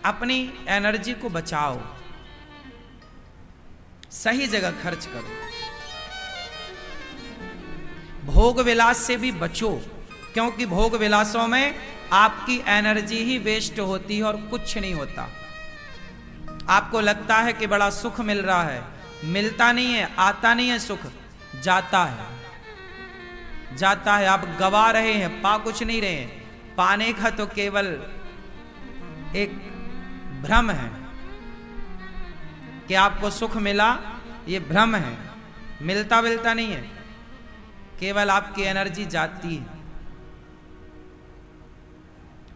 अपनी एनर्जी को बचाओ, सही जगह खर्च करो। भोग विलास से भी बचो, क्योंकि भोग विलासों में आपकी एनर्जी ही वेस्ट होती है और कुछ नहीं होता। आपको लगता है कि बड़ा सुख मिल रहा है, मिलता नहीं है, आता नहीं है सुख, जाता है, जाता है। आप गवा रहे हैं, पा कुछ नहीं रहे हैं। पाने का तो केवल एक भ्रम है कि आपको सुख मिला, ये भ्रम है, मिलता मिलता नहीं है, केवल आपकी एनर्जी जाती है।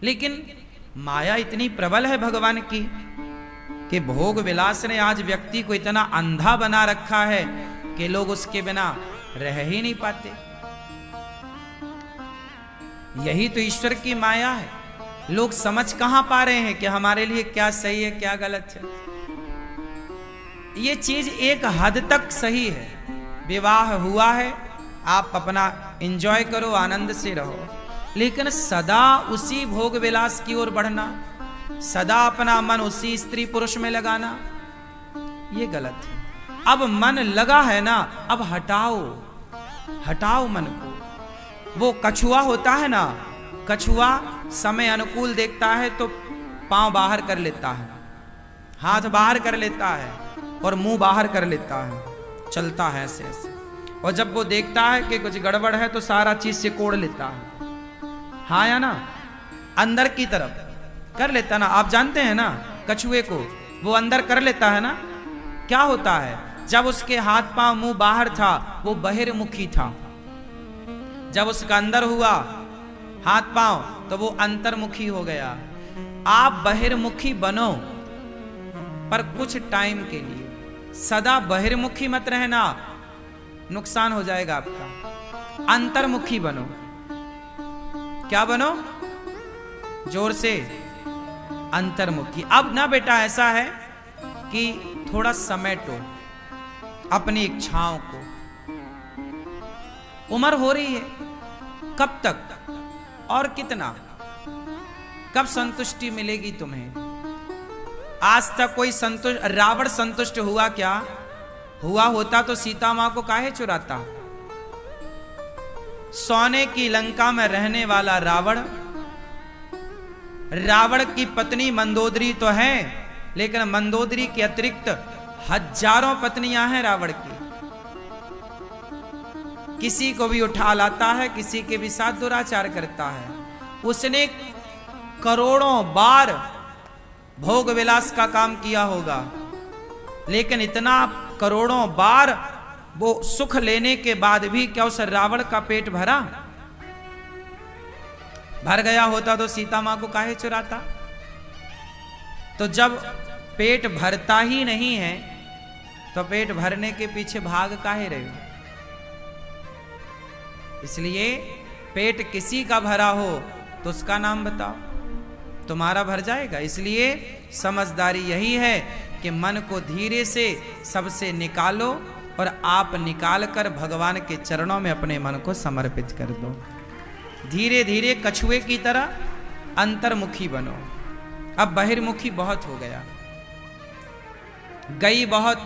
लेकिन माया इतनी प्रबल है भगवान की कि भोग विलास ने आज व्यक्ति को इतना अंधा बना रखा है कि लोग उसके बिना रह ही नहीं पाते। यही तो ईश्वर की माया है। लोग समझ कहां पा रहे हैं कि हमारे लिए क्या सही है, क्या गलत है। ये चीज एक हद तक सही है। विवाह हुआ है, आप अपना एंजॉय करो, आनंद से रहो, लेकिन सदा उसी भोग विलास की ओर बढ़ना, सदा अपना मन उसी स्त्री पुरुष में लगाना, ये गलत है। अब मन लगा है ना, अब हटाओ, हटाओ मन को। वो कछुआ होता है ना, कछुआ समय अनुकूल देखता है तो पांव बाहर कर लेता है, हाथ बाहर कर लेता है और मुंह बाहर कर लेता है, चलता है ऐसे ऐसे। और जब वो देखता है कि कुछ गड़बड़ है तो सारा चीज से कोड़ लेता है, हाँ या ना, अंदर की तरफ कर लेता ना। आप जानते हैं ना कछुए को, वो अंदर कर लेता है ना। क्या होता है, जब उसके हाथ पांव मुंह बाहर था वो बहिर्मुखी था, जब उसका अंदर हुआ हाथ पांव तो वो अंतर्मुखी हो गया। आप बहिर्मुखी बनो, पर कुछ टाइम के लिए। सदा बहिर्मुखी मत रहना, नुकसान हो जाएगा आपका। अंतर्मुखी बनो। क्या बनो? जोर से, अंतर्मुखी। अब ना बेटा ऐसा है कि थोड़ा समेटो अपनी इच्छाओं को। उम्र हो रही है, कब तक और कितना, कब संतुष्टि मिलेगी तुम्हें? आज तक कोई संतुष्ट, रावण संतुष्ट हुआ क्या? हुआ होता तो सीता मां को काहे चुराता? सोने की लंका में रहने वाला रावण, रावण की पत्नी मंदोदरी तो है, लेकिन मंदोदरी के अतिरिक्त हजारों पत्नियां हैं रावण की। किसी को भी उठा लाता है, किसी के भी साथ दुराचार करता है। उसने करोड़ों बार भोग विलास का काम किया होगा, लेकिन इतना करोड़ों बार वो सुख लेने के बाद भी क्या उस रावण का पेट भरा? भर गया होता तो सीता मां को काहे चुराता? तो जब पेट भरता ही नहीं है तो पेट भरने के पीछे भाग काहे रहे हो? इसलिए पेट किसी का भरा हो तो उसका नाम बताओ, तुम्हारा भर जाएगा। इसलिए समझदारी यही है कि मन को धीरे से सबसे निकालो और आप निकाल कर भगवान के चरणों में अपने मन को समर्पित कर दो। धीरे धीरे कछुए की तरह अंतर्मुखी बनो। अब बहिर्मुखी बहुत हो गया, गई बहुत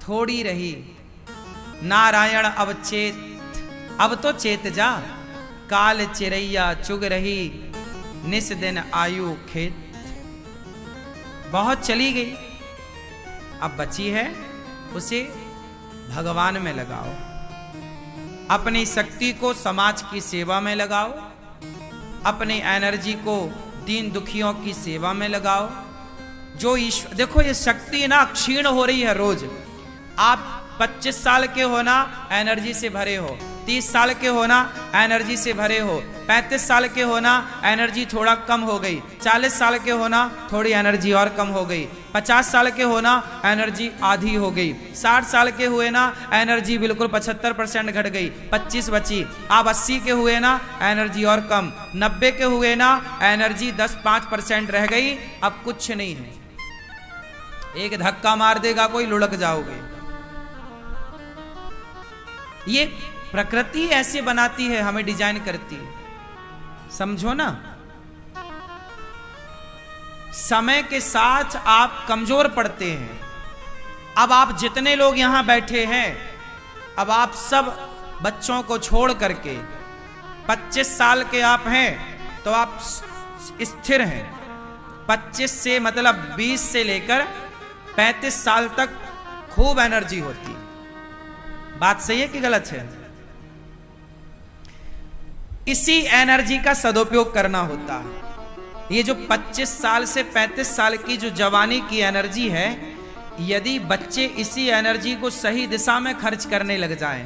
थोड़ी रही। नारायण अब चेत, अब तो चेत जा। काल चिरैया चुग रही, निस दिन आयु खेत। बहुत चली गई, अब बची है, उसे भगवान में लगाओ। अपनी शक्ति को समाज की सेवा में लगाओ, अपनी एनर्जी को दीन दुखियों की सेवा में लगाओ। जो ईश्वर, देखो ये शक्ति ना क्षीण हो रही है रोज। आप 25 साल के हो ना, एनर्जी से भरे हो। 30 साल के हो ना, एनर्जी से भरे हो। 35 साल के हो ना, एनर्जी थोड़ा कम हो गई। 40 साल के हो ना, थोड़ी एनर्जी और कम हो गई। 50 साल के हो ना, एनर्जी आधी हो गई। 60 साल के हुए ना, एनर्जी बिल्कुल 75% घट गई, 25 बची। आप 80 के हुए ना, एनर्जी और कम। 90 के हुए ना, एनर्जी 10-5% रह गई, अब कुछ नहीं है। एक धक्का मार देगा कोई, लुढ़क जाओगे। ये प्रकृति ऐसे बनाती है, हमें डिजाइन करती है, समझो ना। समय के साथ आप कमजोर पड़ते हैं। अब आप जितने लोग यहां बैठे हैं, अब आप सब बच्चों को छोड़ करके 25 साल के आप हैं तो आप स्थिर हैं। 25 से मतलब 20 से लेकर 35 साल तक खूब एनर्जी होती है। बात सही है कि गलत है? इसी एनर्जी का सदुपयोग करना होता है। ये जो 25 साल से 35 साल की जो जवानी की एनर्जी है, यदि बच्चे इसी एनर्जी को सही दिशा में खर्च करने लग जाएं,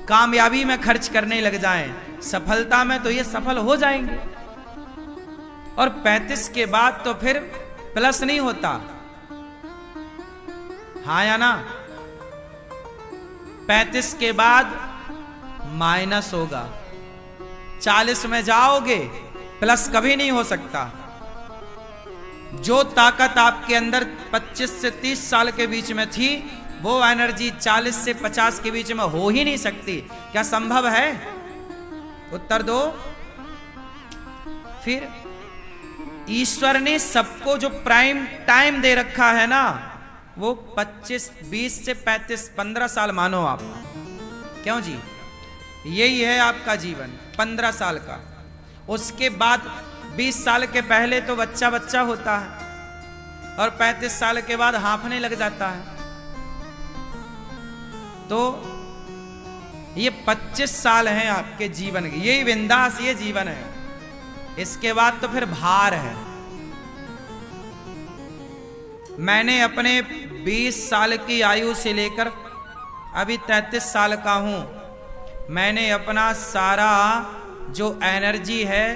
कामयाबी में खर्च करने लग जाएं, सफलता में, तो ये सफल हो जाएंगे। और 35 के बाद तो फिर प्लस नहीं होता, हाँ या ना? 35 के बाद माइनस होगा। 40 में जाओगे, प्लस कभी नहीं हो सकता। जो ताकत आपके अंदर 25 से 30 साल के बीच में थी, वो एनर्जी 40 से 50 के बीच में हो ही नहीं सकती। क्या संभव है? उत्तर दो। फिर ईश्वर ने सबको जो प्राइम टाइम दे रखा है ना, वो 25, 20 से 35, 15 साल मानो आप। क्यों जी? यही है आपका जीवन, 15 साल का। उसके बाद 20 साल के पहले तो बच्चा बच्चा होता है और 35 साल के बाद हाँफने लग जाता है। तो ये 25 साल हैं आपके जीवन के, यही बिंदास ये जीवन है। इसके बाद तो फिर भार है। मैंने अपने 20 साल की आयु से लेकर अभी 33 साल का हूं, मैंने अपना सारा जो एनर्जी है,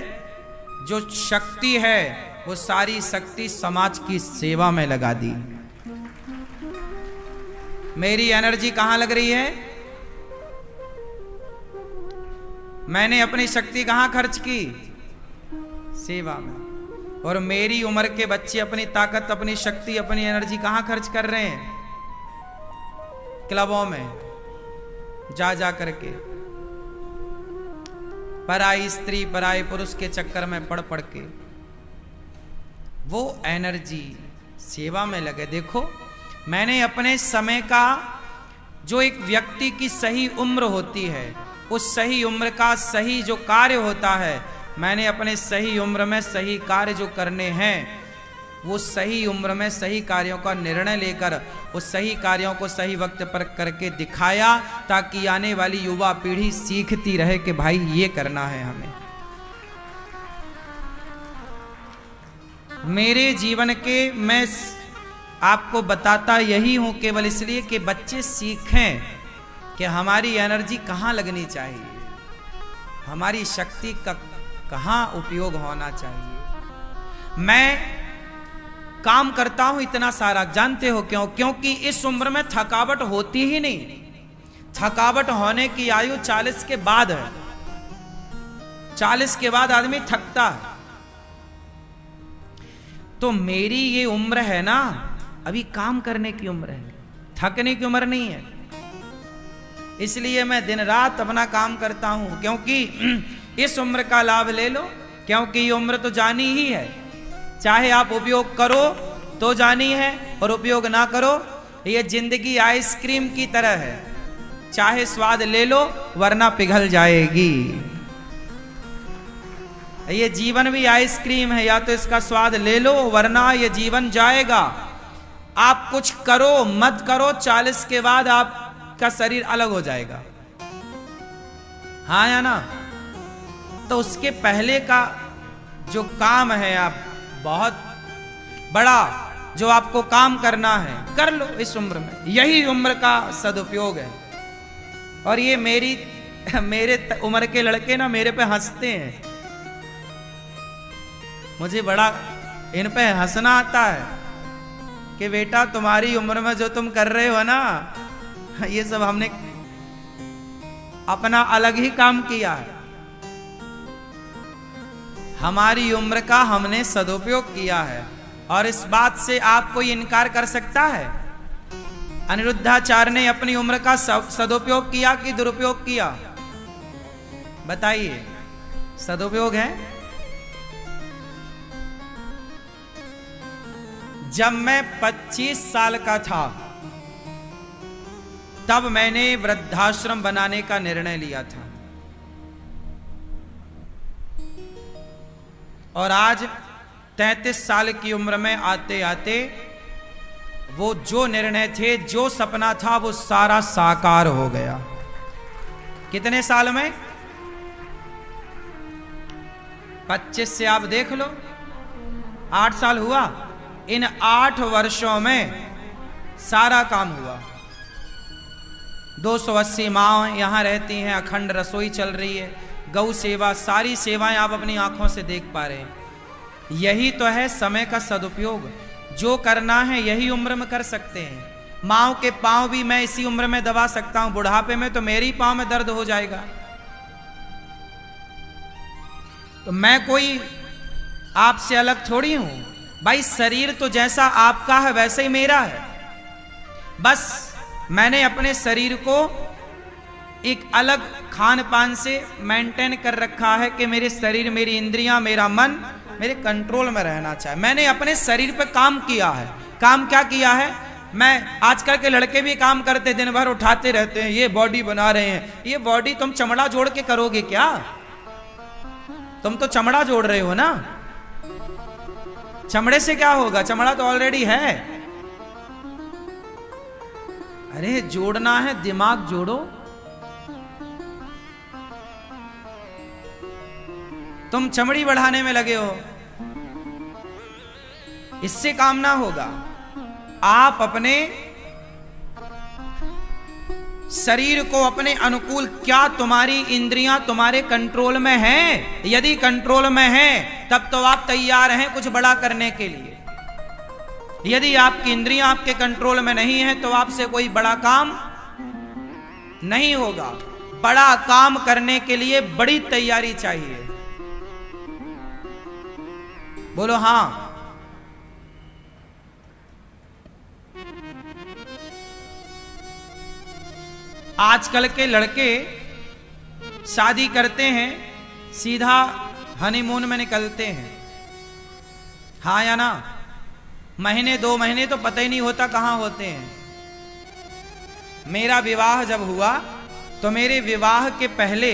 जो शक्ति है, वो सारी शक्ति समाज की सेवा में लगा दी। मेरी एनर्जी कहां लग रही है? मैंने अपनी शक्ति कहां खर्च की? सेवा में। और मेरी उम्र के बच्चे अपनी ताकत, अपनी शक्ति, अपनी एनर्जी कहां खर्च कर रहे हैं? क्लबों में जा जा करके, पराई स्त्री पराई पुरुष के चक्कर में पड़ पड़ के। वो एनर्जी सेवा में लगे। देखो, मैंने अपने समय का, जो एक व्यक्ति की सही उम्र होती है, उस सही उम्र का सही जो कार्य होता है, मैंने अपने सही उम्र में सही कार्य जो करने हैं, वो सही उम्र में सही कार्यों का निर्णय लेकर उस सही कार्यों को सही वक्त पर करके दिखाया, ताकि आने वाली युवा पीढ़ी सीखती रहे कि भाई ये करना है हमें। मेरे जीवन के मैं आपको बताता यही हूं केवल इसलिए कि बच्चे सीखें कि हमारी एनर्जी कहां लगनी चाहिए, हमारी शक्ति का कहां उपयोग होना चाहिए। मैं काम करता हूं इतना सारा, जानते हो क्यों? क्योंकि इस उम्र में थकावट होती ही नहीं। थकावट होने की आयु 40 के बाद है। 40 के बाद आदमी थकता है। तो मेरी ये उम्र है ना, अभी काम करने की उम्र है, थकने की उम्र नहीं है। इसलिए मैं दिन रात अपना काम करता हूं, क्योंकि इस उम्र का लाभ ले लो, क्योंकि ये उम्र तो जानी ही है। चाहे आप उपयोग करो तो जानी है, और उपयोग ना करो, ये जिंदगी आइसक्रीम की तरह है, चाहे स्वाद ले लो वरना पिघल जाएगी। ये जीवन भी आइसक्रीम है, या तो इसका स्वाद ले लो वरना ये जीवन जाएगा। आप कुछ करो मत करो, 40 के बाद आपका शरीर अलग हो जाएगा, हाँ या ना? तो उसके पहले का जो काम है, आप बहुत बड़ा जो आपको काम करना है, कर लो इस उम्र में। यही उम्र का सदुपयोग है। और ये मेरे उम्र के लड़के ना मेरे पे हंसते हैं, मुझे बड़ा इन पे हंसना आता है कि बेटा तुम्हारी उम्र में जो तुम कर रहे हो ना, ये सब हमने अपना अलग ही काम किया है। हमारी उम्र का हमने सदुपयोग किया है, और इस बात से आप कोई इनकार कर सकता है? अनिरुद्धाचार्य ने अपनी उम्र का सदुपयोग किया कि दुरुपयोग किया? बताइए। सदुपयोग है। जब मैं 25 साल का था तब मैंने वृद्धाश्रम बनाने का निर्णय लिया था, और आज 33 साल की उम्र में आते आते वो जो निर्णय थे, जो सपना था, वो सारा साकार हो गया। कितने साल में? 25 से आप देख लो, 8 साल हुआ। इन 8 वर्षों में सारा काम हुआ। 280 माँ यहां रहती हैं, अखंड रसोई चल रही है, गौ सेवा, सारी सेवाएं आप अपनी आंखों से देख पा रहे हैं। यही तो है समय का सदुपयोग। जो करना है यही उम्र में कर सकते हैं। माँओं के पांव भी मैं इसी उम्र में दबा सकता हूं, बुढ़ापे में तो मेरी पांव में दर्द हो जाएगा। तो मैं कोई आपसे अलग थोड़ी हूं भाई। शरीर तो जैसा आपका है वैसे ही मेरा है। बस मैंने अपने शरीर को एक अलग खान पान से मेंटेन कर रखा है कि मेरे शरीर, मेरी इंद्रियां, मेरा मन मेरे कंट्रोल में रहना चाहिए। मैंने अपने शरीर पर काम किया है। काम क्या किया है? मैं, आजकल के लड़के भी काम करते, दिन भर उठाते रहते हैं, ये बॉडी बना रहे हैं। ये बॉडी तुम चमड़ा जोड़ के करोगे क्या? तुम तो चमड़ा जोड़ रहे हो ना। चमड़े से क्या होगा? चमड़ा तो ऑलरेडी है। अरे जोड़ना है, दिमाग जोड़ो। तुम चमड़ी बढ़ाने में लगे हो, इससे काम ना होगा। आप अपने शरीर को अपने अनुकूल, क्या तुम्हारी इंद्रियां तुम्हारे कंट्रोल में हैं? यदि कंट्रोल में हैं तब तो आप तैयार हैं कुछ बड़ा करने के लिए। यदि आपकी इंद्रियां आपके कंट्रोल में नहीं है तो आपसे कोई बड़ा काम नहीं होगा। बड़ा काम करने के लिए बड़ी तैयारी चाहिए। बोलो हां। आजकल के लड़के शादी करते हैं, सीधा हनीमून में निकलते हैं। हाँ या ना? महीने 2 महीने तो पता ही नहीं होता कहां होते हैं। मेरा विवाह जब हुआ तो मेरे विवाह के पहले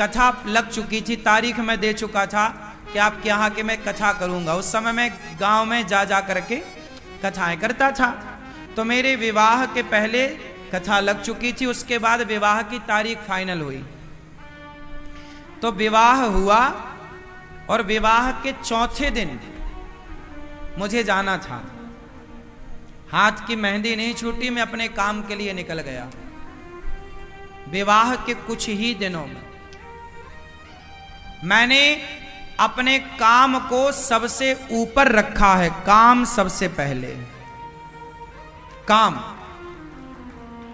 कथा लग चुकी थी, तारीख में दे चुका था कि आपके यहाँ के मैं कथा करूंगा। उस समय मैं गांव में जा करके कथाएं करता था। तो मेरे विवाह के पहले कथा लग चुकी थी, उसके बाद विवाह की तारीख फाइनल हुई। तो विवाह हुआ और विवाह के चौथे दिन मुझे जाना था। हाथ की मेहंदी नहीं छूटी, मैं अपने काम के लिए निकल गया। विवाह के कुछ ही दिनों में मैंने अपने काम को सबसे ऊपर रखा है। काम सबसे पहले।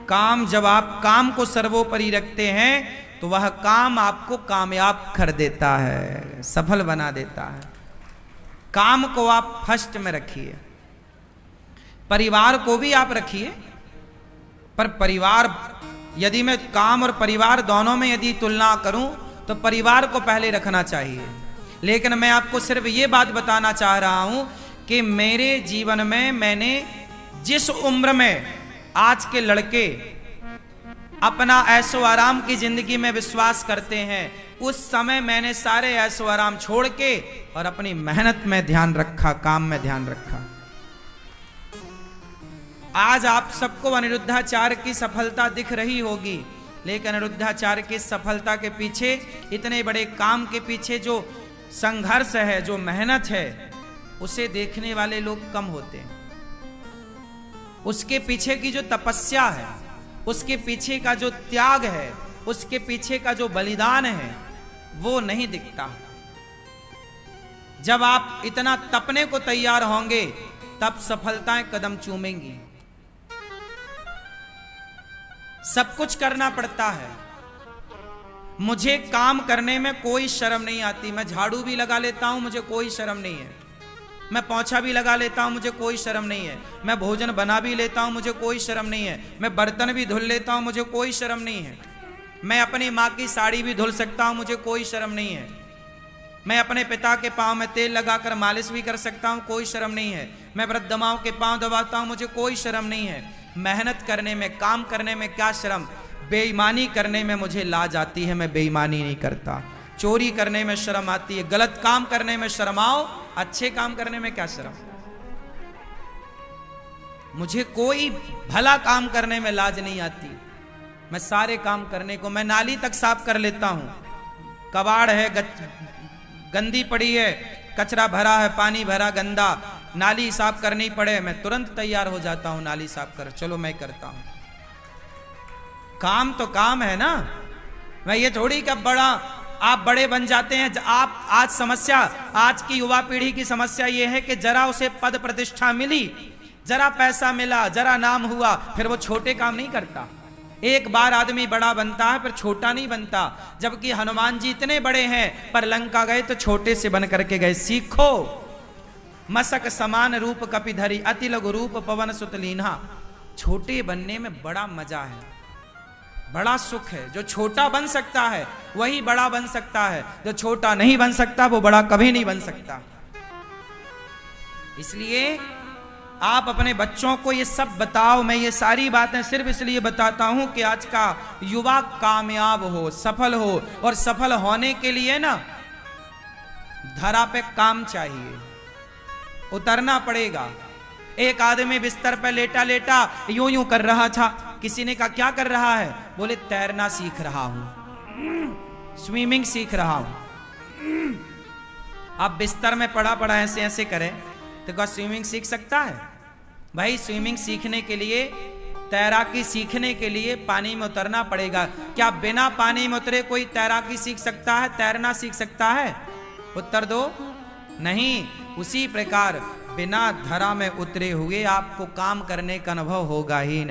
काम जब आप काम को सर्वोपरि रखते हैं तो वह काम आपको कामयाब कर देता है, सफल बना देता है। काम को आप फर्स्ट में रखिए। परिवार को भी आप रखिए, पर परिवार, यदि मैं काम और परिवार दोनों में यदि तुलना करूं तो परिवार को पहले रखना चाहिए। लेकिन मैं आपको सिर्फ ये बात बताना चाह रहा हूं कि मेरे जीवन में मैंने जिस उम्र में आज के लड़के अपना ऐशो आराम की जिंदगी में विश्वास करते हैं, उस समय मैंने सारे ऐशो आराम छोड़ के और अपनी मेहनत में ध्यान रखा, काम में ध्यान रखा। आज आप सबको अनिरुद्धाचार्य की सफलता दिख रही होगी, लेकिन अनिरुद्धाचार्य की सफलता के पीछे, इतने बड़े काम के पीछे जो संघर्ष है, जो मेहनत है, उसे देखने वाले लोग कम होते हैं। उसके पीछे की जो तपस्या है, उसके पीछे का जो त्याग है, उसके पीछे का जो बलिदान है, वो नहीं दिखता। जब आप इतना तपने को तैयार होंगे तब सफलताएं कदम चूमेंगी। सब कुछ करना पड़ता है। मुझे काम करने में कोई शर्म नहीं आती। मैं झाड़ू भी लगा लेता हूं, मुझे कोई शर्म नहीं है। मैं पोंछा भी लगा लेता हूं, मुझे कोई शर्म नहीं है। मैं भोजन बना भी लेता हूं, मुझे कोई शर्म नहीं है। मैं बर्तन भी धुल लेता हूं, मुझे कोई शर्म नहीं है। मैं अपनी माँ की साड़ी भी धुल सकता हूं, मुझे कोई शर्म नहीं है। मैं अपने पिता के पांव में तेल लगाकर मालिश भी कर सकता हूं, कोई शर्म नहीं है। मैं वृद्ध माओं के पांव दबाता हूं, मुझे कोई शर्म नहीं है। मेहनत करने में, काम करने में क्या शर्म। बेईमानी करने में मुझे लाज आती है, मैं बेईमानी नहीं करता। चोरी करने में शर्म आती है, गलत काम करने में शर्म आओ, अच्छे काम करने में क्या शर्म। मुझे कोई भला काम करने में लाज नहीं आती। मैं सारे काम करने को, मैं नाली तक साफ कर लेता हूं। कबाड़ है, गंदी पड़ी है, कचरा भरा है, पानी भरा गंदा, नाली साफ करनी पड़े, मैं तुरंत तैयार हो जाता हूं नाली साफ कर, चलो मैं करता हूं। काम तो काम है ना। मैं ये थोड़ी कि बड़ा आप बड़े बन जाते हैं। आप आज समस्या, आज की युवा पीढ़ी की समस्या ये है कि जरा उसे पद प्रतिष्ठा मिली, जरा पैसा मिला, जरा नाम हुआ, फिर वो छोटे काम नहीं करता। एक बार आदमी बड़ा बनता है फिर छोटा नहीं बनता। जबकि हनुमान जी इतने बड़े हैं पर लंका गए तो छोटे से बन करके गए। सीखो मसक समान रूप कपिधरी, अति लघु रूप पवन सुत लीन्हा। छोटे बनने में बड़ा मजा है, बड़ा सुख है। जो छोटा बन सकता है वही बड़ा बन सकता है, जो छोटा नहीं बन सकता वो बड़ा कभी नहीं बन सकता। इसलिए आप अपने बच्चों को ये सब बताओ। मैं ये सारी बातें सिर्फ इसलिए बताता हूं कि आज का युवा कामयाब हो, सफल हो, और सफल होने के लिए ना धरा पे काम चाहिए, उतरना पड़ेगा। एक आदमी बिस्तर पे लेटा लेटा यूं यूं कर रहा था। किसी ने कहा क्या कर रहा है? बोले तैरना सीख रहा हूं, स्विमिंग सीख रहा हूं। अब बिस्तर में पड़ा पड़ा ऐसे ऐसे करे तो क्या स्विमिंग सीख सकता है? भाई स्विमिंग सीखने के लिए, तैराकी सीखने के लिए पानी में उतरना पड़ेगा। क्या बिना पानी में उतरे कोई तैराकी सीख सकता है, तैरना सीख सकता है? उत्तर दो, नहीं। उसी प्रकार बिना धरा में उतरे हुए आपको काम करने का अनुभव होगा ही नहीं।